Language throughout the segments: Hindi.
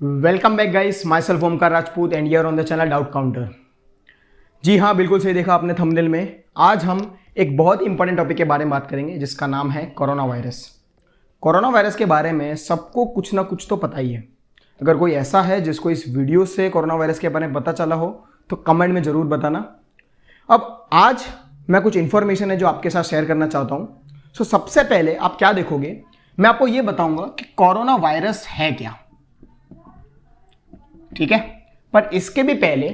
Welcome back guys, myself Omkar Rajput and you're on the channel Doubt Counter. जी हाँ, बिल्कुल सही देखा आपने थंबनेल में। आज हम एक बहुत ही इंपॉर्टेंट टॉपिक के बारे में बात करेंगे जिसका नाम है कोरोना वायरस। कोरोना वायरस के बारे में सबको कुछ ना कुछ तो पता ही है। अगर कोई ऐसा है जिसको इस वीडियो से कोरोना वायरस के बारे में पता चला हो तो कमेंट में ज़रूर बताना। अब आज मैं कुछ इन्फॉर्मेशन है जो आपके साथ शेयर करना चाहता हूँ। सो सबसे पहले आप क्या देखोगे, मैं आपको ये बताऊंगा कि कोरोना वायरस है क्या, ठीक है। पर इसके भी पहले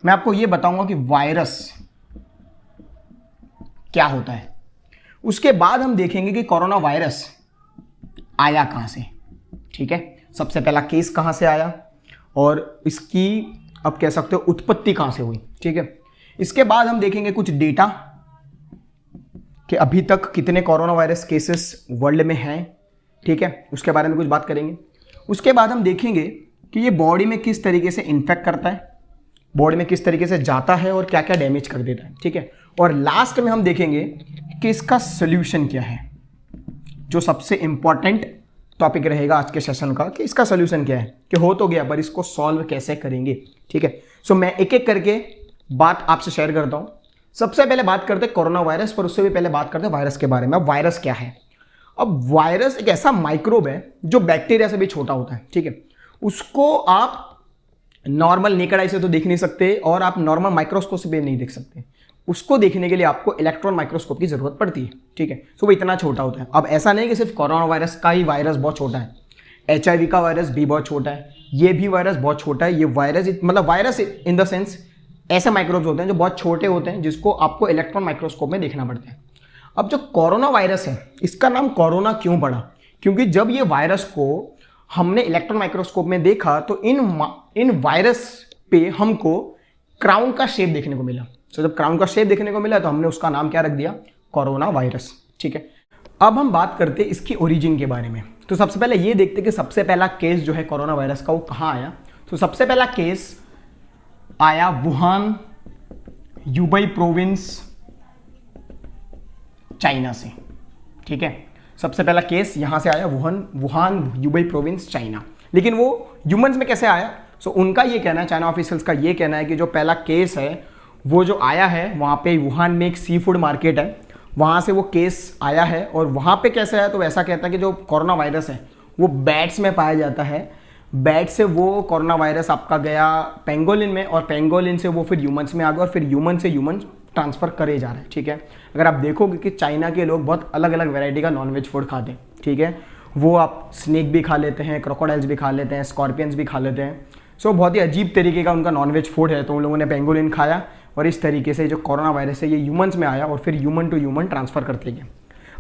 मैं आपको यह बताऊंगा कि वायरस क्या होता है। उसके बाद हम देखेंगे कि कोरोना वायरस आया कहां से, ठीक है। सबसे पहला केस कहां से आया और इसकी अब कह सकते हो उत्पत्ति कहां से हुई, ठीक है। इसके बाद हम देखेंगे कुछ डेटा कि अभी तक कितने कोरोना वायरस केसेस वर्ल्ड में हैं, ठीक है। उसके बारे में कुछ बात करेंगे। उसके बाद हम देखेंगे कि ये बॉडी में किस तरीके से इन्फेक्ट करता है, बॉडी में किस तरीके से जाता है और क्या क्या डैमेज कर देता है, ठीक है। और लास्ट में हम देखेंगे कि इसका सोल्यूशन क्या है, जो सबसे इंपॉर्टेंट टॉपिक रहेगा आज के सेशन का, कि इसका सोल्यूशन क्या है, कि हो तो गया पर इसको सॉल्व कैसे करेंगे, ठीक है। सो मैं एक एक करके बात आपसे शेयर करता हूं। सबसे पहले बात करते हैं कोरोना वायरस, पर उससे भी पहले बात करते हैं वायरस के बारे में। अब वायरस क्या है? अब वायरस एक ऐसा माइक्रोब है जो बैक्टीरिया से भी छोटा होता है, ठीक है। उसको आप नॉर्मल नेकेड आई से तो देख नहीं सकते और आप नॉर्मल माइक्रोस्कोप से भी नहीं देख सकते। उसको देखने के लिए आपको इलेक्ट्रॉन माइक्रोस्कोप की जरूरत पड़ती है, ठीक है। सो वो इतना छोटा होता है। अब ऐसा नहीं कि सिर्फ कोरोना वायरस का ही वायरस बहुत छोटा है, HIV का वायरस भी बहुत छोटा है, ये भी वायरस बहुत छोटा है। ये वायरस मतलब वायरस इन द सेंस ऐसे माइक्रोब्स होते हैं जो बहुत छोटे होते हैं, जिसको आपको इलेक्ट्रॉन माइक्रोस्कोप में देखना पड़ता है। अब जो कोरोना वायरस है, इसका नाम कोरोना क्यों पड़ा? क्योंकि जब ये वायरस को हमने इलेक्ट्रॉन माइक्रोस्कोप में देखा तो इन वायरस पे हमको क्राउन का शेप देखने को मिला। तो जब क्राउन का शेप देखने को मिला तो हमने उसका नाम क्या रख दिया? कोरोना वायरस, ठीक है। अब हम बात करते हैं इसकी ओरिजिन के बारे में। तो सबसे पहले ये देखते कि सबसे पहला केस जो है कोरोना वायरस का वो कहाँ आया। तो सबसे पहला केस आया वुहान, ह्यूबई प्रोविंस, चाइना से, ठीक है। सबसे पहला केस यहां से आया वुहान ह्यूबई प्रोविंस, चाइना। लेकिन वो ह्यूमंस में कैसे आया? सो उनका ये कहना है, चाइना ऑफिशियल्स का ये कहना है कि जो पहला केस है वो जो आया है वहां पे वुहान में एक सी फूड मार्केट है, वहां से वो केस आया है। और वहां पे कैसे आया? तो ऐसा कहता है कि जो कोरोना वायरस है वो बैट्स में पाया जाता है। बैट से वो कोरोना वायरस आपका गया पेंगोलिन में, और पेंगोलिन से वो फिर ह्यूमंस में आ गया, और फिर ह्यूमन से ह्यूमन ट्रांसफर करे जा रहे हैं, ठीक है। अगर आप देखोगे कि चाइना के लोग बहुत अलग अलग वैरायटी का नॉनवेज फूड खाते हैं, ठीक है। वो आप स्नेक भी खा लेते हैं, क्रोकोडाइल्स भी खा लेते हैं, स्कॉर्पियंस भी खा लेते हैं। सो बहुत ही अजीब तरीके का उनका नॉनवेज फूड है। तो उन लोगों ने पेंगोलिन खाया और इस तरीके से जो कोरोना वायरस है ये ह्यूमंस में आया और फिर ह्यूमन टू ह्यूमन ट्रांसफर करते गए।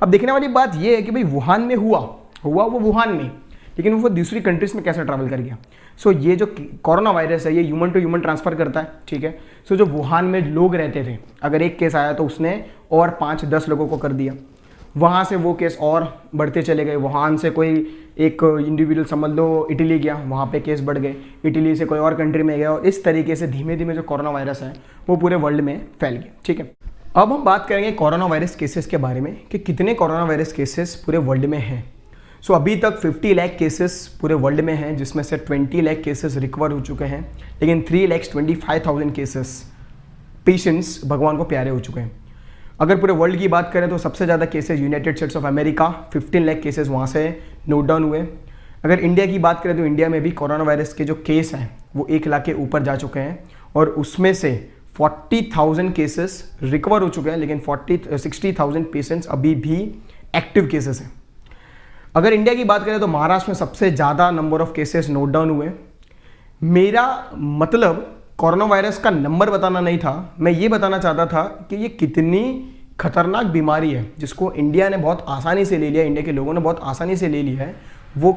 अब देखने वाली बात ये है कि भाई वुहान में हुआ वो वुहान में, लेकिन वो दूसरी कंट्रीज में कैसे ट्रैवल कर गया। सो ये जो कोरोना वायरस है ये ह्यूमन टू ह्यूमन ट्रांसफर करता है, ठीक है। सो जो वुहान में लोग रहते थे, अगर एक केस आया तो उसने और 5-10 लोगों को कर दिया। वहाँ से वो केस और बढ़ते चले गए। वुहान से कोई एक इंडिविजुअल समझ लो इटली गया, वहाँ पे केस बढ़ गए, इटली से कोई और कंट्री में गया, और इस तरीके से धीमे धीमे जो कोरोना वायरस है वो पूरे वर्ल्ड में फैल गया, ठीक है। अब हम बात करेंगे कोरोना वायरस केसेस के बारे में कि कितने कोरोना वायरस केसेस पूरे वर्ल्ड में हैं। सो अभी तक 50 लाख केसेस पूरे वर्ल्ड में हैं, जिसमें से 20 लाख केसेस रिकवर हो चुके हैं, लेकिन 3,25,000 केसेस पेशेंट्स भगवान को प्यारे हो चुके हैं। अगर पूरे वर्ल्ड की बात करें तो सबसे ज़्यादा cases United states of America, 15 lakh cases वहाँ से नोट डाउन हुए। अगर इंडिया की बात करें तो इंडिया में भी कोरोना वायरस के जो केस हैं वो 1 लाख के ऊपर जा चुके हैं, और उसमें से 40,000 केसेस रिकवर हो चुके हैं, लेकिन 60,000 पेशेंट्स अभी भी एक्टिव केसेस हैं। अगर इंडिया की बात करें तो महाराष्ट्र में सबसे ज़्यादा number of cases note down हुए। मेरा मतलब कोरोना वायरस का नंबर बताना नहीं था, मैं ये बताना चाहता था कि ये कितनी खतरनाक बीमारी है जिसको इंडिया ने बहुत आसानी से ले लिया, इंडिया के लोगों ने बहुत आसानी से ले लिया है। वो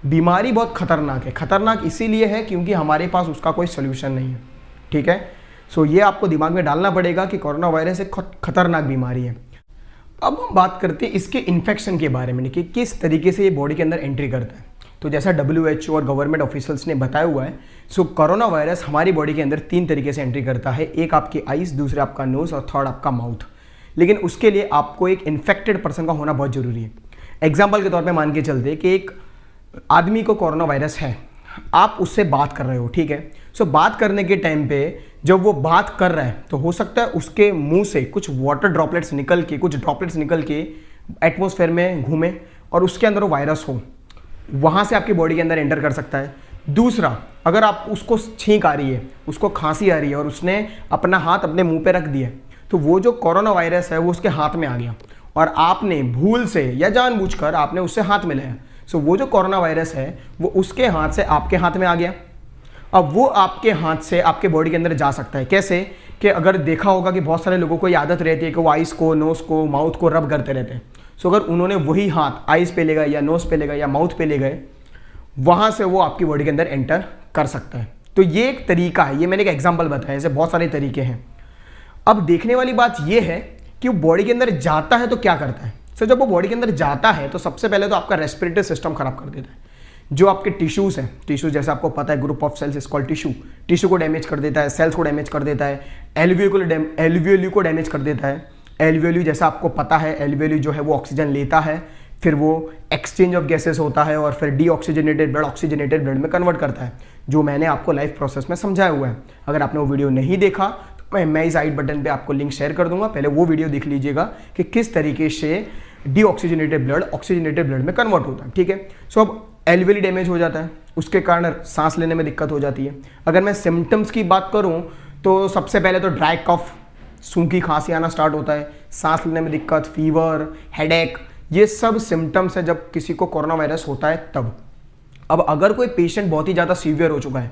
बीमारी बहुत खतरनाक है। खतरनाक इसीलिए है क्योंकि हमारे पास उसका कोई सोल्यूशन नहीं है, ठीक है। सो ये आपको दिमाग में डालना पड़ेगा कि कोरोना वायरस एक खतरनाक बीमारी है। अब हम बात करते हैं इसके इन्फेक्शन के बारे में कि किस तरीके से ये बॉडी के अंदर एंट्री करता है। तो जैसा WHO और गवर्नमेंट ऑफिशियल्स ने बताया हुआ है, सो कोरोना वायरस हमारी बॉडी के अंदर 3 तरीके से एंट्री करता है। एक आपकी आइज, दूसरा आपका नोज और थर्ड आपका माउथ। लेकिन उसके लिए आपको एक इन्फेक्टेड पर्सन का होना बहुत जरूरी है। एग्जाम्पल के तौर पर मान के चलते कि एक आदमी को कोरोना वायरस है, आप उससे बात कर रहे हो, ठीक है। सो बात करने के टाइम पे जब वो बात कर रहा है तो हो सकता है उसके मुंह से कुछ वाटर ड्रॉपलेट्स निकल के, कुछ ड्रॉपलेट्स निकल के एटमॉस्फेयर में घूमे और उसके अंदर वो वायरस हो, वहाँ से आपकी बॉडी के अंदर एंटर कर सकता है। दूसरा, अगर आप उसको छींक आ रही है, उसको खांसी आ रही है और उसने अपना हाथ अपने मुंह पे रख दिया, तो वो जो कोरोना वायरस है वो उसके हाथ में आ गया और आपने भूल से या जानबूझकर आपने उससे हाथ मिलाया, सो वो जो कोरोना वायरस है वो उसके हाथ से आपके हाथ में आ गया। अब वो आपके हाथ से आपके बॉडी के अंदर जा सकता है। कैसे कि अगर देखा होगा कि बहुत सारे लोगों को ये आदत रहती है कि वो आइस को, नोज़ को, माउथ को रब करते रहते हैं। सो अगर उन्होंने वही हाथ आइस पे ले गए या नोज़ पे ले गए या माउथ पे ले गए, वहाँ से वो आपकी बॉडी के अंदर एंटर कर सकता है। तो ये एक तरीका है, ये मैंने एक एग्जाम्पल बताया, ऐसे बहुत सारे तरीके हैं। अब देखने वाली बात ये है कि वो बॉडी के अंदर जाता है तो क्या करता है। सो जब वो बॉडी के अंदर जाता है तो सबसे पहले तो आपका रेस्पिरेटरी सिस्टम खराब कर देता है। जो आपके टिश्यूज़ हैं, टिश्यूज जैसे आपको पता है group of cells is called tissue, tissue को डैमेज कर देता है, सेल्स को डैमेज कर देता है, एल्वियोली को डैमेज कर देता है। एल्वियोली जैसा आपको पता है, एल्वियोली जो है वो ऑक्सीजन लेता है, फिर वो एक्सचेंज ऑफ गैसेस होता है और फिर डीऑक्सीजनेटेड ब्लड ऑक्सीजनेटेड ब्लड में कन्वर्ट करता है, जो मैंने आपको लाइव प्रोसेस में समझाया हुआ है। अगर आपने वो वीडियो नहीं देखा तो मैं इस आई बटन पे आपको लिंक शेयर कर दूंगा, पहले वो वीडियो देख लीजिएगा कि किस तरीके से डीऑक्सीजनेटेड ब्लड ऑक्सीजनेटेड ब्लड में कन्वर्ट होता है, ठीक है। सो अब एल्वियोली डैमेज हो जाता है, उसके कारण सांस लेने में दिक्कत हो जाती है। अगर मैं सिम्टम्स की बात करूं तो सबसे पहले तो ड्राई कफ, सूखी खांसी आना स्टार्ट होता है, सांस लेने में दिक्कत, फीवर, हेडेक, ये सब सिम्टम्स है जब किसी को कोरोना वायरस होता है तब। अब अगर कोई पेशेंट बहुत ही ज़्यादा सीवियर हो चुका है,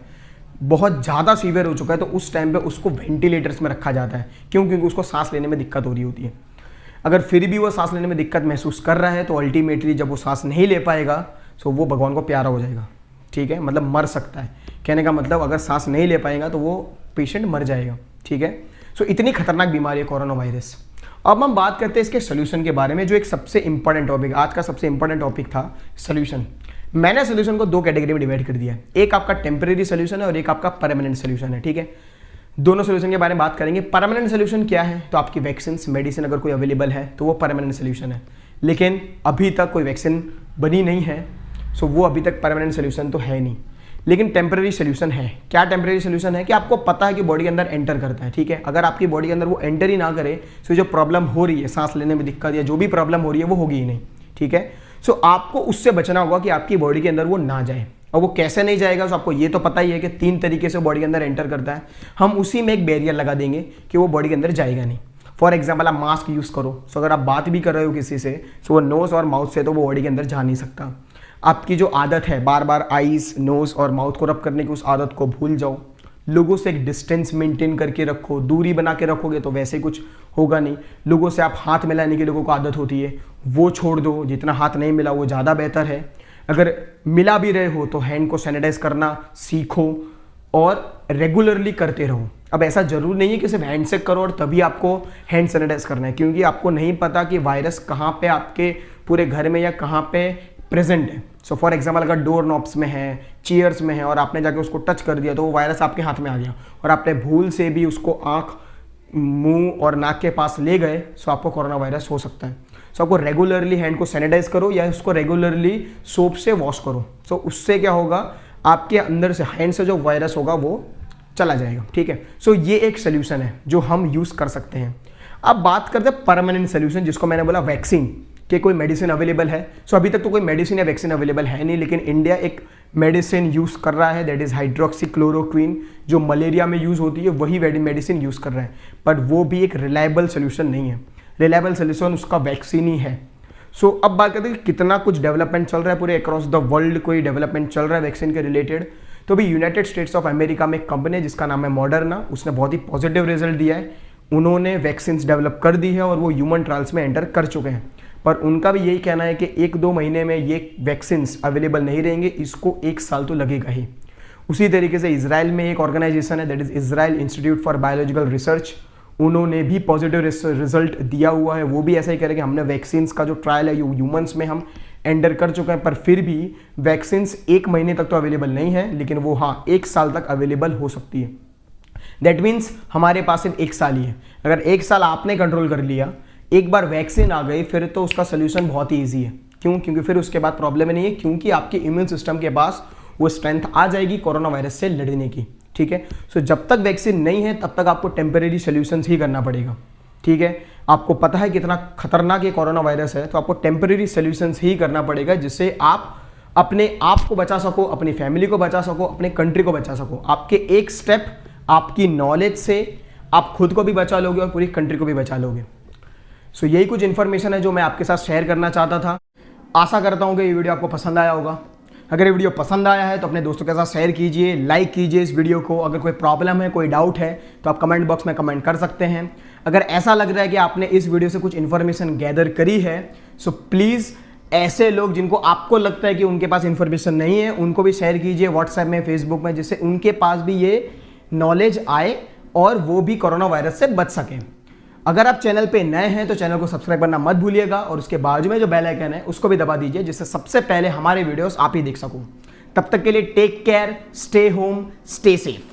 बहुत ज़्यादा सीवियर हो चुका है, तो उस टाइम पे उसको वेंटिलेटर्स में रखा जाता है। क्यों? क्योंकि उसको सांस लेने में दिक्कत हो रही होती है। अगर फिर भी वो सांस लेने में दिक्कत महसूस कर रहा है तो अल्टीमेटली जब वो सांस नहीं ले पाएगा तो वो भगवान को प्यारा हो जाएगा, ठीक है, मतलब मर सकता है। कहने का मतलब अगर सांस नहीं ले पाएगा तो वो पेशेंट मर जाएगा, ठीक है। सो इतनी खतरनाक बीमारी है कोरोना वायरस। अब हम बात करते हैं इसके सोल्यूशन के बारे में, जो एक सबसे इंपॉर्टेंट टॉपिक, आज का सबसे इंपॉर्टेंट टॉपिक था सोल्यूशन। मैंने सोल्यूशन को दो कैटेगरी में डिवाइड कर दिया है, एक आपका टेम्परेरी सोल्यूशन है और एक आपका परमानेंट सोल्यूशन है, ठीक है। दोनों सोल्यूशन के बारे में बात करेंगे। परमानेंट सोल्यूशन क्या है? तो आपकी वैक्सीन, मेडिसिन अगर कोई अवेलेबल है तो वो परमानेंट सोल्यूशन है, लेकिन अभी तक कोई वैक्सीन बनी नहीं है, सो वो अभी तक परमानेंट सोल्यूशन तो है नहीं। लेकिन टेम्परेरी सोल्यूशन है। क्या टेम्परेरी सोल्यूशन है? कि आपको पता है कि बॉडी के अंदर एंटर करता है, ठीक है। अगर आपकी बॉडी के अंदर वो एंटर ही ना करे तो जो प्रॉब्लम हो रही है, सांस लेने में दिक्कत या जो भी प्रॉब्लम हो रही है वो होगी ही नहीं, ठीक है। सो आपको उससे बचना होगा कि आपकी बॉडी के अंदर वो ना जाए। और वो कैसे नहीं जाएगा? तो आपको ये तो पता ही है कि 3 तरीके से बॉडी के अंदर एंटर करता है। हम उसी में एक बैरियर लगा देंगे कि वो बॉडी के अंदर जाएगा नहीं। फॉर एग्जाम्पल, आप मास्क यूज़ करो, सो अगर आप बात भी कर रहे हो किसी से, सो वो नोज़ और माउथ से तो वो बॉडी के अंदर जा नहीं सकता। आपकी जो आदत है बार बार आईज, नोज़ और माउथ को रब करने की, उस आदत को भूल जाओ। लोगों से एक डिस्टेंस मेंटेन करके रखो, दूरी बना के रखोगे तो वैसे कुछ होगा नहीं। लोगों से आप हाथ मिलाने की लोगों को आदत होती है, वो छोड़ दो, जितना हाथ नहीं मिला वो ज़्यादा बेहतर है। अगर मिला भी रहे हो तो हैंड को सैनिटाइज करना सीखो और रेगुलरली करते रहो। अब ऐसा जरूर नहीं है कि सिर्फ हैंड से करो और तभी आपको हैंड सैनिटाइज करना है, क्योंकि आपको नहीं पता कि वायरस कहाँ पे आपके पूरे घर में या कहाँ पे प्रेजेंट है। सो फॉर एग्जाम्पल, अगर डोर नॉब्स में है, चेयर्स में है और आपने जाके उसको टच कर दिया तो वो वायरस आपके हाथ में आ गया और आपने भूल से भी उसको आँख, मुंह और नाक के पास ले गए, सो आपको कोरोना वायरस हो सकता है। सो आपको रेगुलरली हैंड को सैनिटाइज करो या उसको रेगुलरली सोप से वॉश करो। सो उससे क्या होगा, आपके अंदर से हैंड से जो वायरस होगा वो चला जाएगा, ठीक है। सो ये एक सोल्यूशन है जो हम यूज़ कर सकते हैं। अब बात करते हैं परमानेंट सोल्यूशन, जिसको मैंने बोला वैक्सीन, कि कोई मेडिसिन अवेलेबल है। सो अभी तक तो कोई मेडिसिन या वैक्सीन अवेलेबल है नहीं, लेकिन इंडिया एक मेडिसिन यूज़ कर रहा है, दैट इज़ हाइड्रोक्सीक्लोरोक्विन, जो मलेरिया में यूज़ होती है, वही मेडिसिन यूज़ कर रहा है। बट वो भी एक रिलायबल सोल्यूशन नहीं है। रिलायबल सोल्यूशन उसका वैक्सीन ही है। सो अब बात करते हैं कि कितना कुछ डेवलपमेंट चल रहा है पूरे अक्रॉस द वर्ल्ड, कोई डेवलपमेंट चल रहा है वैक्सीन के रिलेटेड। तो भी यूनाइटेड स्टेट्स ऑफ अमेरिका में एक कंपनी है जिसका नाम है मॉडर्ना, उसने बहुत ही पॉजिटिव रिजल्ट दिया है। उन्होंने वैक्सीन डेवलप कर दी है और वो ह्यूमन ट्रायल्स में एंटर कर चुके हैं। पर उनका भी यही कहना है कि 1-2 महीने में ये वैक्सीन अवेलेबल नहीं रहेंगे, इसको 1 साल तो लगेगा ही। उसी तरीके से इजराइल में एक ऑर्गेनाइजेशन है, that is Israel institute for biological research, उन्होंने भी पॉजिटिव रिजल्ट दिया हुआ है। वो भी ऐसा ही कह रहे हैं कि हमने वैक्सीन्स का जो ट्रायल है ह्यूमंस में हम एंटर कर चुके हैं, पर फिर भी वैक्सीन्स 1 महीने तक तो अवेलेबल नहीं है, लेकिन वो हाँ 1 साल तक अवेलेबल हो सकती है। दैट मीन्स हमारे पास सिर्फ 1 साल ही है। अगर 1 साल आपने कंट्रोल कर लिया, एक बार वैक्सीन आ गई, फिर तो उसका सोल्यूशन बहुत ही ईजी है। क्यों? क्योंकि फिर उसके बाद प्रॉब्लम नहीं है, क्योंकि आपके इम्यून सिस्टम के पास वो स्ट्रेंथ आ जाएगी कोरोना वायरस से लड़ने की, ठीक है। सो जब तक वैक्सीन नहीं है तब तक आपको टेम्परेरी सोल्यूशंस ही करना पड़ेगा, ठीक है। आपको पता है कितना खतरनाक ये कोरोना वायरस है, तो आपको टेम्परेरी सोल्यूशंस ही करना पड़ेगा जिससे आप अपने आप को बचा सको, अपनी फैमिली को बचा सको, अपने कंट्री को बचा सको। आपके एक स्टेप आपकी नॉलेज से आप खुद को भी बचा लोगे और पूरी कंट्री को भी बचा लोगे। सो यही कुछ इन्फॉर्मेशन है जो मैं आपके साथ शेयर करना चाहता था। आशा करता हूँ कि ये वीडियो आपको पसंद आया होगा। अगर ये वीडियो पसंद आया है तो अपने दोस्तों के साथ शेयर कीजिए, लाइक कीजिए इस वीडियो को। अगर कोई प्रॉब्लम है, कोई डाउट है तो आप कमेंट बॉक्स में कमेंट कर सकते हैं। अगर ऐसा लग रहा है कि आपने इस वीडियो से कुछ इन्फॉर्मेशन गैदर करी है, सो प्लीज़ ऐसे लोग जिनको आपको लगता है कि उनके पास इन्फॉर्मेशन नहीं है उनको भी शेयर कीजिए व्हाट्सएप में, फेसबुक में, जिससे उनके पास भी ये नॉलेज आए और वो भी कोरोना वायरस से बच सकें। अगर आप चैनल पे नए हैं तो चैनल को सब्सक्राइब करना मत भूलिएगा और उसके बाजू में जो बेल आइकन है उसको भी दबा दीजिए, जिससे सबसे पहले हमारे वीडियोस आप ही देख सको। तब तक के लिए take care, stay home, stay safe.